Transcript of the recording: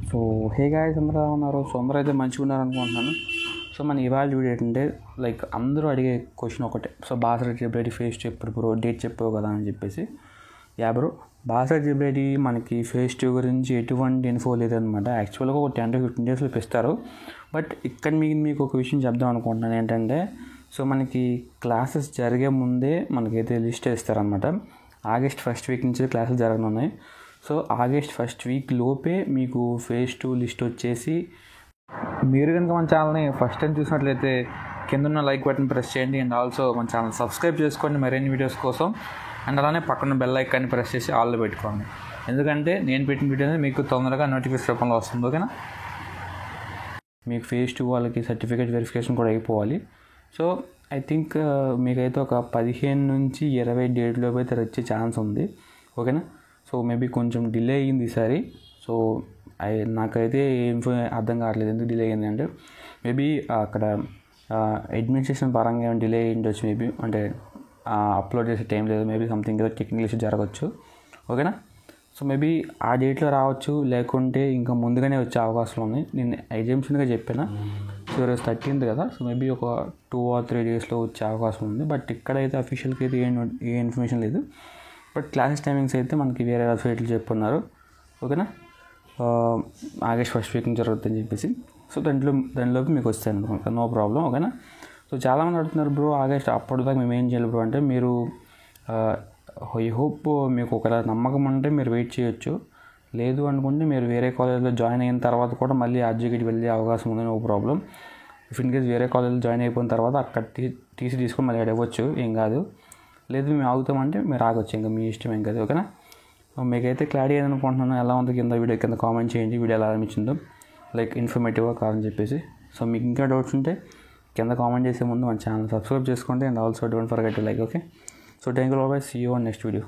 So hey guys, అందరూ ఎలా ఉన్నారు? సో అందరూ అయితే మంచిగా ఉన్నారు అనుకుంటున్నాను. సో మన ఇవాళ వీడియో ఏంటంటే లైక్ అందరూ అడిగే క్వశ్చన్ ఒకటే. సో బాసర జిబ్రేటి ఫేస్ చెప్పు బ్రో, డేట్ చెప్పావు కదా అని చెప్పేసి. యా బ్రో, బాసర జిబ్రేటి మనకి ఫేస్ 2 గురించి ఎటువంటి ఇన్ఫో లేదనమాట. యాక్చువల్గా ఒక 10 to 15 డేస్లో ఇస్తారు. బట్ ఇక్కడ మీకు ఒక విషయం చెప్దాం అనుకుంటున్నాను. ఏంటంటే సో మనకి క్లాసెస్ జరిగే ముందే మనకైతే లిస్ట్ ఇస్తారనమాట. ఆగస్ట్ 1st వీక్ నుంచి క్లాసెస్ జరగనున్నాయి. సో ఆగస్ట్ 1st వీక్ లోపే మీకు ఫేజ్ 2 లిస్ట్ వచ్చేసి, మీరు కనుక మన ఛానల్ని ఫస్ట్ టైం చూసినట్లయితే కింద ఉన్న లైక్ బటన్ ప్రెస్ చేయండి. అండ్ ఆల్సో మన ఛానల్ సబ్స్క్రైబ్ చేసుకోండి మరిన్ని వీడియోస్ కోసం. అండ్ అలానే పక్కన బెల్ ఐకాన్ని ప్రెస్ చేసి ఆల్లో పెట్టుకోండి. ఎందుకంటే నేను పెట్టిన వీడియో అనేది మీకు తొందరగా నోటిఫికేషన్ రూపంలో వస్తుంది. ఓకేనా? మీకు ఫేజ్ 2 వాళ్ళకి సర్టిఫికేట్ వెరిఫికేషన్ కూడా అయిపోవాలి. సో ఐ థింక్ మీకైతే ఒక 15 నుంచి 20 డేట్లోపు అయితే వచ్చే ఛాన్స్ ఉంది. ఓకేనా? సో మేబీ కొంచెం డిలే అయ్యింది ఈసారి. సో నాకైతే ఏం అర్థం కావట్లేదు ఎందుకు డిలే అయ్యింది అంటే, మేబీ అక్కడ అడ్మినిస్ట్రేషన్ పరంగా ఏమైనా డిలే అయ్యిండొచ్చు. మేబీ అంటే అప్లోడ్ చేసే టైం లేదు, మేబీ సంథింగ్ ఏదో టెక్నికల్ ఇష్యూ జరగచ్చు. ఓకేనా? సో మేబీ ఆ డేట్లో రావచ్చు, లేకుంటే ఇంకా ముందుగానే వచ్చే అవకాశం ఉంది. నేను ఎగ్జామ్షన్గా చెప్పాను. సో ఈరోజు 13th కదా. సో మేబీ ఒక 2 or 3 డేస్లో వచ్చే అవకాశం ఉంది. బట్ ఇక్కడైతే అఫీషియల్కి అయితే ఏ ఇన్ఫర్మేషన్ లేదు. బట్ క్లాసెస్ టైమింగ్స్ అయితే మనకి వేరే వెబ్సైట్లు చెప్పున్నారు. ఓకేనా? ఆగస్ట్ 1st వీక్ నుంచి జరుగుతుందని చెప్పేసి. సో దానిలోపు మీకు వస్తాను అనుకుంటా, నో ప్రాబ్లం. ఓకేనా? సో చాలామంది అడుగుతున్నారు, బ్రో ఆగస్ట్ అప్పటిదాకా మేము ఏం చేయాలి బ్రో అంటే, మీరు ఐ హోప్ మీకు ఒక నమ్మకం ఉంటే మీరు వెయిట్ చేయొచ్చు. లేదు అనుకుంటే మీరు వేరే కాలేజ్లో జాయిన్ అయిన తర్వాత కూడా మళ్ళీ ఆర్జీకి వెళ్ళే అవకాశం ఉంది, no problem. If in case వేరే కాలేజ్లో జాయిన్ అయిపోయిన తర్వాత అక్కడ టీసీ తీసుకొని మళ్ళీ అడగవచ్చు, ఏం కాదు. లేదు మేము ఆగుతామంటే మీరు ఆగొచ్చు, ఇంకా మీ ఇష్టం ఏం కాదు. ఓకేనా? మీకైతే క్లారిటీ అయ్యింది అనుకుంటున్నాను. ఎలా ఉంది కింద వీడియో కింద కామెంట్ చేయండి, వీడియో ఎలా అనిపించిందో, లైక్ ఇన్ఫర్మేటివ్గా కాదని చెప్పేసి. సో మీకు ఇంకా డౌట్స్ ఉంటే కింద కామెంట్ చేసే ముందు మన ఛానల్ సబ్స్క్రైబ్ చేసుకోండి. And also don't forget to like. Okay? So thank you, bye, see you on next video.